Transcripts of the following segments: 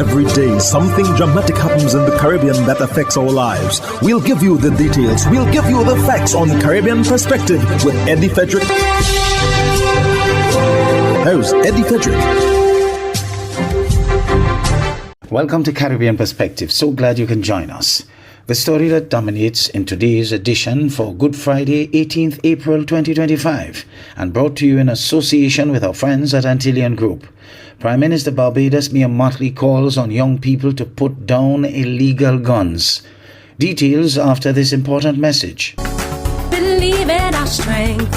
Every day, something dramatic happens in the Caribbean that affects our lives. We'll give you the details. We'll give you the facts on Caribbean Perspective with Eddie Frederick. Here's Eddie Frederick. Welcome to Caribbean Perspective. So glad you can join us. The story that dominates in today's edition for Good Friday, 18th April 2025, and brought to you in association with our friends at Antillean Group. Prime Minister Barbados Mia Mottley calls on young people to put down illegal guns. Details after this important message. Believe in our strength,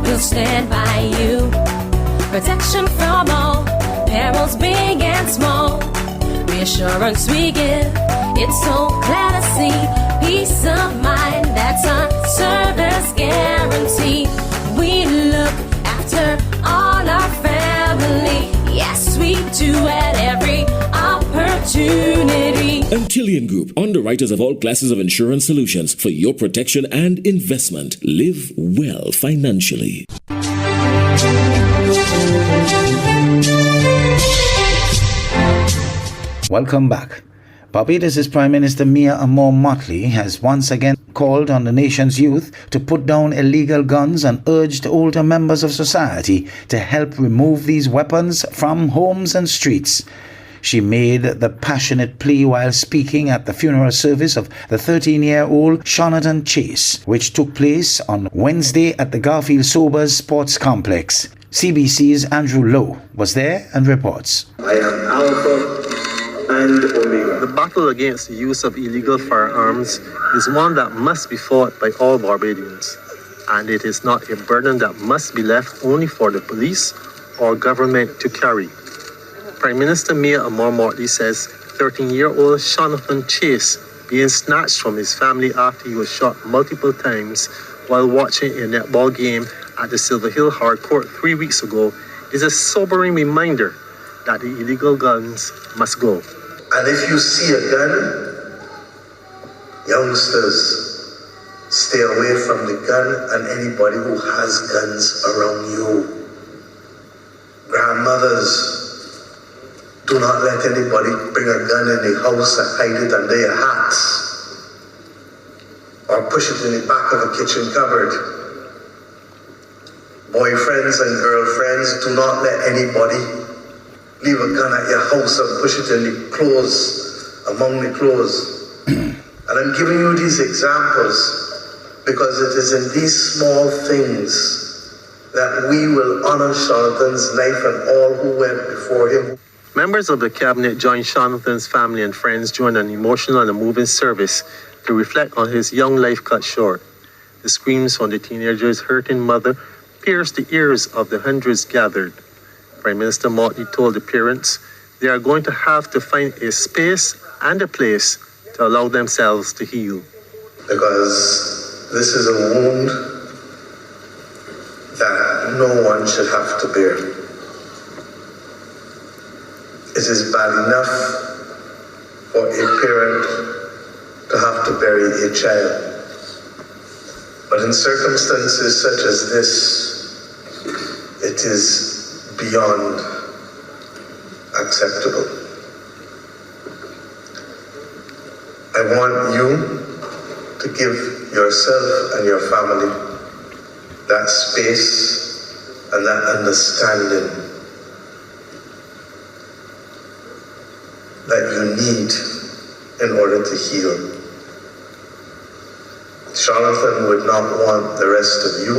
we'll stand by you. Protection from all, perils big and small. Reassurance we give, it's so clear to see. Peace of mind, that's our service guarantee. We look after all our family. Yes, we do at every opportunity. Antillean Group, underwriters of all classes of insurance solutions for your protection and investment. Live well financially. Welcome back. Barbados' Prime Minister Mia Mottley has once again called on the nation's youth to put down illegal guns and urged older members of society to help remove these weapons from homes and streets. She made the passionate plea while speaking at the funeral service of the 13-year-old Jonathan Chase, which took place on Wednesday at the Garfield Sobers Sports Complex. CBC's Andrew Lowe was there and reports. I am Alpha and Omega. The battle against the use of illegal firearms is one that must be fought by all Barbadians, and it is not a burden that must be left only for the police or government to carry. Prime Minister Mia Mottley says 13-year-old Jonathan Chase being snatched from his family after he was shot multiple times while watching a netball game at the Silver Hill Hard Court 3 weeks ago is a sobering reminder that the illegal guns must go. And if you see a gun, youngsters, stay away from the gun and anybody who has guns around you. Grandmothers, do not let anybody bring a gun in the house and hide it under your hats or push it in the back of a kitchen cupboard. Boyfriends and girlfriends, do not let anybody leave a gun at your house and push it in the clothes, among the clothes. And I'm giving you these examples because it is in these small things that we will honor Jonathan's life and all who went before him. Members of the cabinet joined Jonathan's family and friends during an emotional and moving service to reflect on his young life cut short. The screams from the teenager's hurting mother pierced the ears of the hundreds gathered. Prime Minister Mottley told the parents they are going to have to find a space and a place to allow themselves to heal. Because this is a wound that no one should have to bear. It is bad enough for a parent to have to bury a child. But in circumstances such as this, it is beyond acceptable. I want you to give yourself and your family that space and that understanding that you need in order to heal. Jonathan would not want the rest of you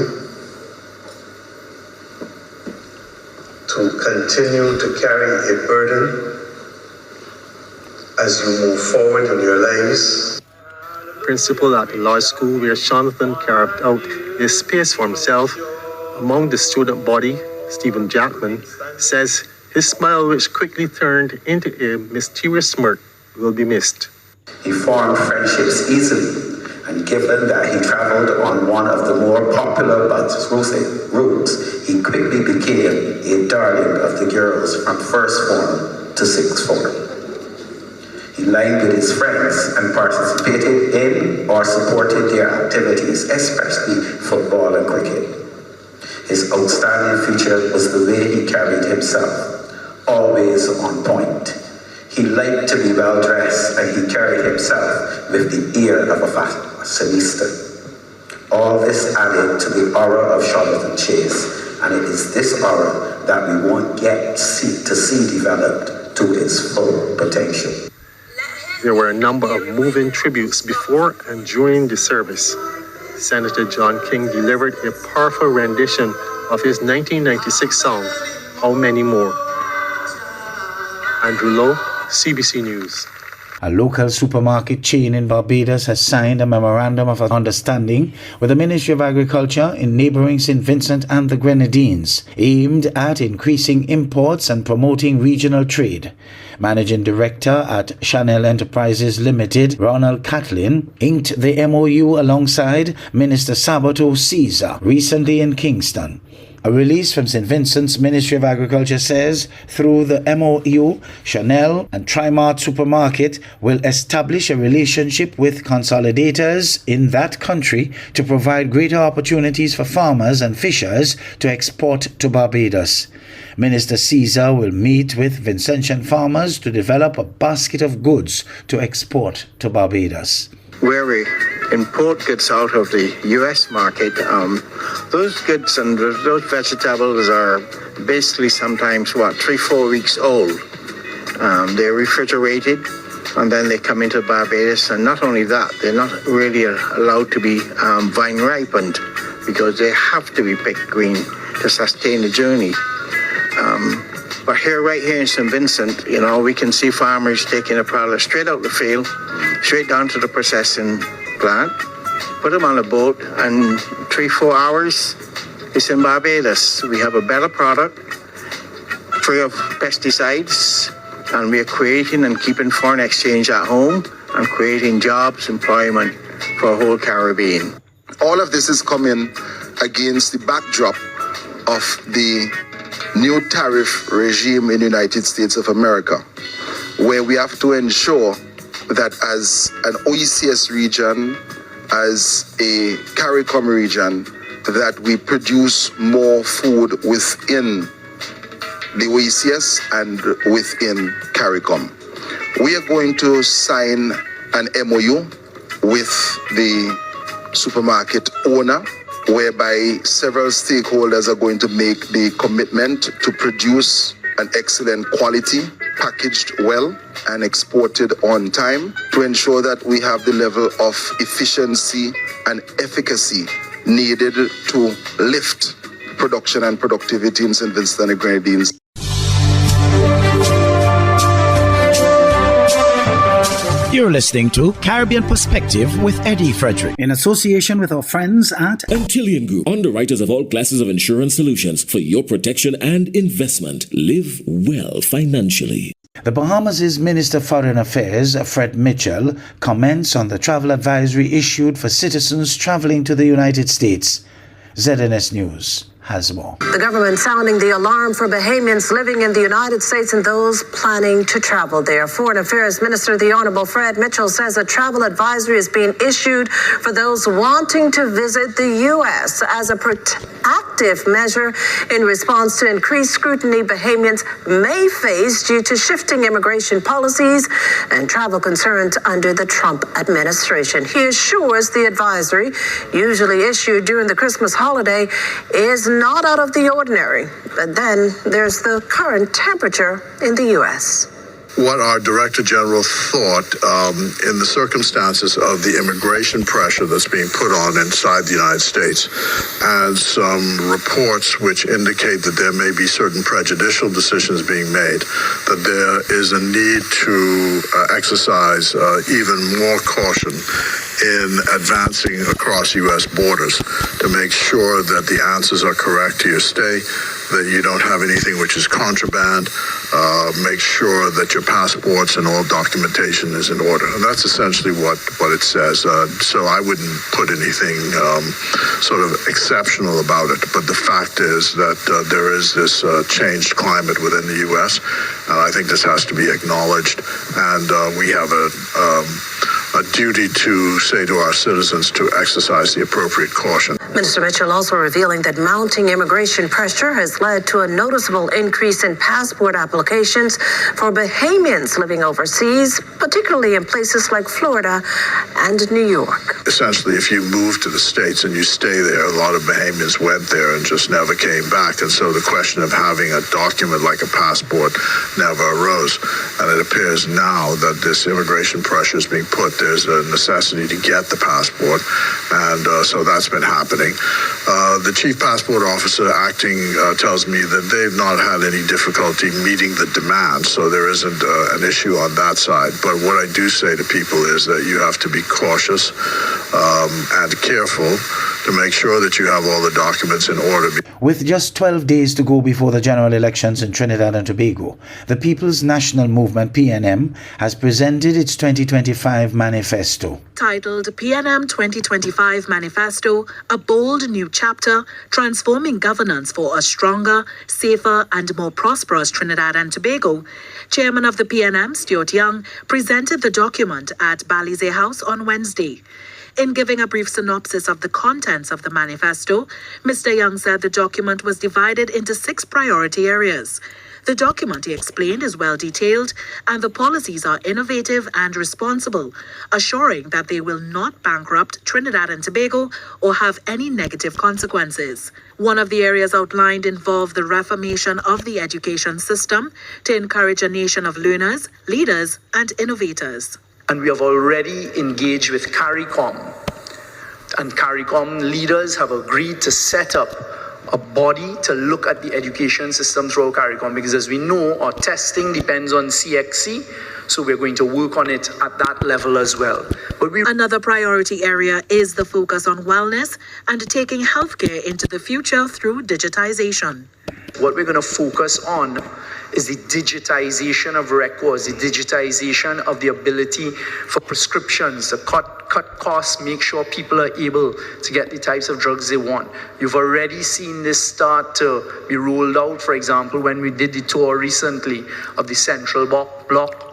to continue to carry a burden as you move forward in your lives. Principal at the law school where Jonathan carved out a space for himself among the student body, Stephen Jackman, says his smile, which quickly turned into a mysterious smirk, will be missed. He formed friendships easily, and given that he traveled on one of the more popular bus routes, he quickly became a darling of the girls from first form to sixth form. He lined with his friends and participated in or supported their activities, especially football and cricket. His outstanding feature was the way he carried himself, always on point. He liked to be well dressed, and he carried himself with the air of a fashionista. All this added to the aura of Charlotte Chase, and it is this aura that we want to see developed to its full potential. There were a number of moving tributes before and during the service. Senator John King delivered a powerful rendition of his 1996 song, How Many More? Andrew Lowe, CBC News. A local supermarket chain in Barbados has signed a memorandum of understanding with the Ministry of Agriculture in neighbouring St. Vincent and the Grenadines, aimed at increasing imports and promoting regional trade. Managing Director at Chanel Enterprises Limited, Ronald Catlin, inked the MOU alongside Minister Sabato Caesar recently in Kingston. A release from St. Vincent's Ministry of Agriculture says, through the MOU, Chanel and Trimart Supermarket will establish a relationship with consolidators in that country to provide greater opportunities for farmers and fishers to export to Barbados. Minister Caesar will meet with Vincentian farmers to develop a basket of goods to export to Barbados. Where we import goods out of the U.S. market, those goods and those vegetables are basically sometimes, 3-4 weeks old. They're refrigerated, and then they come into Barbados, and not only that, they're not really allowed to be vine ripened because they have to be picked green to sustain the journey. But right here in St. Vincent, we can see farmers taking a product straight out the field, straight down to the processing plant, put them on a boat, and 3-4 hours, it's in Barbados. We have a better product, free of pesticides, and we are creating and keeping foreign exchange at home and creating jobs, employment for the whole Caribbean. All of this is coming against the backdrop of the new tariff regime in the United States of America, where we have to ensure that as an OECS region, as a CARICOM region, that we produce more food within the OECS and within CARICOM. We are going to sign an MOU with the supermarket owner, whereby several stakeholders are going to make the commitment to produce an excellent quality, packaged well, and exported on time to ensure that we have the level of efficiency and efficacy needed to lift production and productivity in St. Vincent and the Grenadines. You're listening to Caribbean Perspective with Eddie Frederick, in association with our friends at Antillean Group, underwriters of all classes of insurance solutions for your protection and investment. Live well financially. The Bahamas' Minister of Foreign Affairs, Fred Mitchell, comments on the travel advisory issued for citizens traveling to the United States. ZNS News has more. The government sounding the alarm for Bahamians living in the United States and those planning to travel there. Foreign Affairs Minister, the Honorable Fred Mitchell, says a travel advisory is being issued for those wanting to visit the U.S. as a proactive measure in response to increased scrutiny Bahamians may face due to shifting immigration policies and travel concerns under the Trump administration. He assures the advisory, usually issued during the Christmas holiday, is not out of the ordinary. But then there's the current temperature in the U.S. What our Director General thought in the circumstances of the immigration pressure that's being put on inside the United States, and some reports which indicate that there may be certain prejudicial decisions being made, that there is a need to exercise even more caution in advancing across U.S. borders to make sure that the answers are correct to your stay, that you don't have anything which is contraband, make sure that your passports and all documentation is in order. And that's essentially what it says. So I wouldn't put anything sort of exceptional about it. But the fact is that there is this changed climate within the U.S., and I think this has to be acknowledged. And we have a a duty to say to our citizens to exercise the appropriate caution. Minister Mitchell also revealing that mounting immigration pressure has led to a noticeable increase in passport applications for Bahamians living overseas, particularly in places like Florida and New York. Essentially, if you move to the States and you stay there, a lot of Bahamians went there and just never came back. And so the question of having a document like a passport never arose. And it appears now that this immigration pressure is being put. There's a necessity to get the passport. And so that's been happening. The chief passport officer acting tells me that they've not had any difficulty meeting the demand. So there isn't an issue on that side. But what I do say to people is that you have to be cautious and careful to make sure that you have all the documents in order. With just 12 days to go before the general elections in Trinidad and Tobago, the People's National Movement, PNM, has presented its 2025 manifesto. Titled PNM 2025 Manifesto, a bold new chapter transforming governance for a stronger, safer and more prosperous Trinidad and Tobago, Chairman of the PNM, Stuart Young, presented the document at Balize House on Wednesday. In giving a brief synopsis of the contents of the manifesto, Mr. Young said the document was divided into 6 priority areas. The document, he explained, is well detailed and the policies are innovative and responsible, assuring that they will not bankrupt Trinidad and Tobago or have any negative consequences. One of the areas outlined involved the reformation of the education system to encourage a nation of learners, leaders, and innovators. And we have already engaged with CARICOM. And CARICOM leaders have agreed to set up a body to look at the education system throughout CARICOM, because as we know, our testing depends on CXC, so we're going to work on it at that level as well. Another priority area is the focus on wellness and taking healthcare into the future through digitization. What we're going to focus on is the digitization of records, the digitization of the ability for prescriptions to cut costs, make sure people are able to get the types of drugs they want. You've already seen this start to be rolled out, for example, when we did the tour recently of the Central Block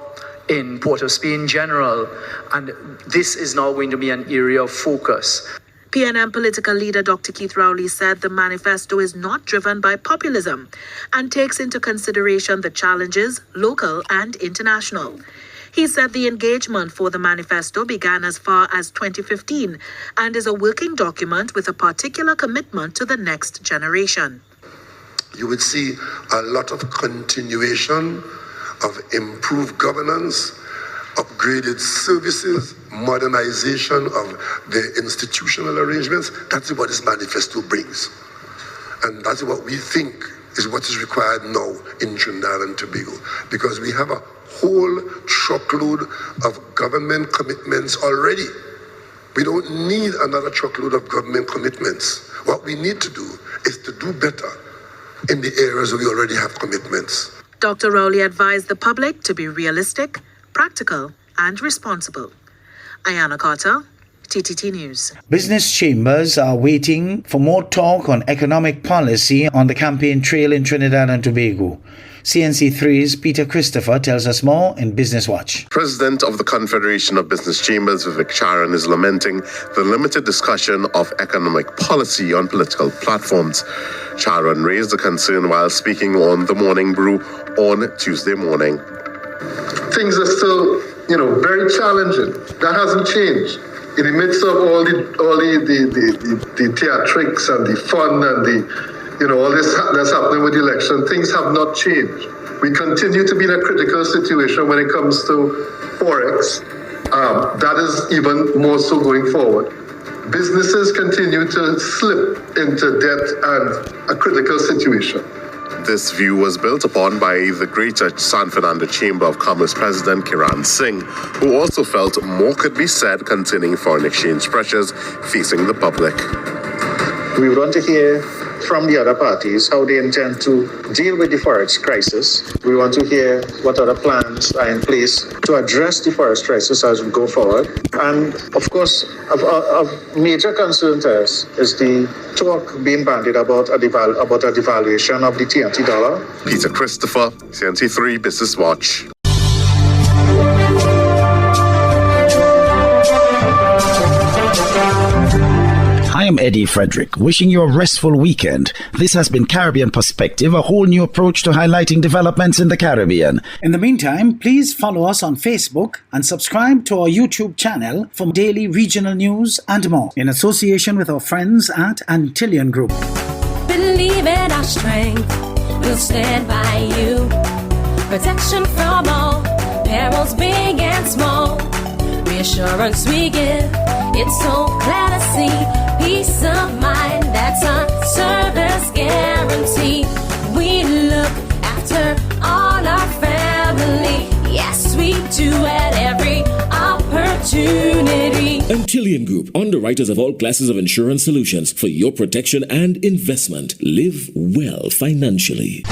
in Port of Spain General, and this is now going to be an area of focus. PNM political leader Dr. Keith Rowley said the manifesto is not driven by populism and takes into consideration the challenges, local and international. He said the engagement for the manifesto began as far as 2015 and is a working document with a particular commitment to the next generation. You would see a lot of continuation of improved governance, upgraded services, modernization of the institutional arrangements. That's what this manifesto brings. And that's what we think is what is required now in Trinidad and Tobago, because we have a whole truckload of government commitments already. We don't need another truckload of government commitments. What we need to do is to do better in the areas where we already have commitments. Dr. Rowley advised the public to be realistic, practical and responsible. Ayana Carter, TTT News. Business chambers are waiting for more talk on economic policy on the campaign trail in Trinidad and Tobago. CNC3's Peter Christopher tells us more in Business Watch. President of the Confederation of Business Chambers, Vivek Charan, is lamenting the limited discussion of economic policy on political platforms. Charan raised the concern while speaking on The Morning Brew on Tuesday morning. Things are still, very challenging. That hasn't changed. In the midst of all the theatrics and the fun and all this that's happening with the election, things have not changed. We continue to be in a critical situation when it comes to Forex. That is even more so going forward. Businesses continue to slip into debt and a critical situation. This view was built upon by the Greater San Fernando Chamber of Commerce President Kiran Singh, who also felt more could be said concerning foreign exchange pressures facing the public. We want to hear from the other parties how they intend to deal with the Forex crisis. We want to hear what other plans are in place to address the Forex crisis as we go forward. And of course, of major concern to us is the talk being bandied about a devaluation of the TNT dollar. Peter Christopher, CNT3 Business Watch. am Eddie Frederick, wishing you a restful weekend. This has been Caribbean Perspective, a whole new approach to highlighting developments in the Caribbean. In the meantime, please follow us on Facebook and subscribe to our YouTube channel for daily regional news and more, in association with our friends at Antillian Group. Believe in our strength, we'll stand by you. Protection from all perils, big and small. Reassurance we give, it's so clear to see. Peace of mind, that's our service guarantee. We look after all our family. Yes, we do at every opportunity. Antillian Group, underwriters of all classes of insurance solutions for your protection and investment. Live well financially.